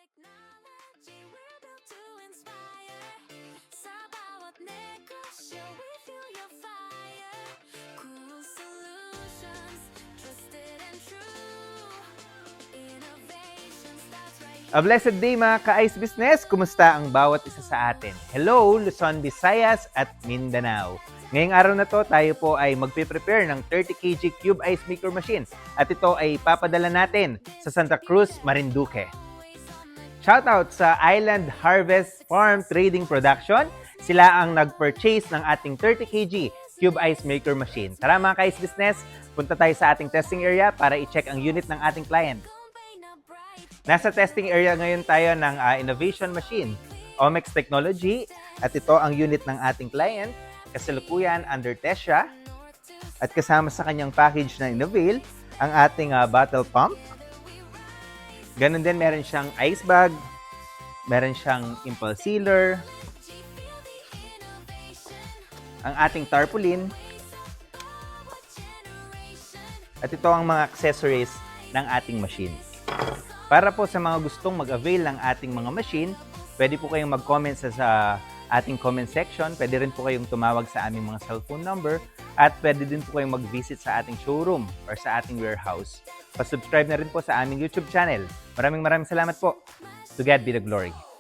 Technology we're built to inspire. Sa bawat negosyo, we fuel your fire. Cool solutions, trusted and true. Innovation starts right here. A blessed day mga ka-Ice Business! Kumusta ang bawat isa sa atin? Hello, Luzon, Visayas at Mindanao. Ngayong araw na to, tayo po ay magpe-prepare ng 30 kg Cube Ice Maker Machine at ito ay papadala natin sa Santa Cruz, Marinduque. Shoutout sa Island Harvest Farm Trading Production. Sila ang nag-purchase ng ating 30 kg Cube Ice Maker Machine. Tara mga ka-Ice Business, punta tayo sa ating testing area para i-check ang unit ng ating client. Nasa testing area ngayon tayo ng Innovation Machine, Omex Technology, at ito ang unit ng ating client, kasalukuyan under test siya, at kasama sa kanyang package na Innovail, ang ating bottle pump. Ganon din, meron siyang ice bag, meron siyang impulse sealer, ang ating tarpaulin, at ito ang mga accessories ng ating machine. Para po sa mga gustong mag-avail ng ating mga machine, pwede po kayong mag-comment sa ating comment section. Pwede rin po kayong tumawag sa aming mga cellphone number at pwede din po kayong mag-visit sa ating showroom or sa ating warehouse. Pa-subscribe na rin po sa aming YouTube channel. Maraming salamat po. To God be the glory.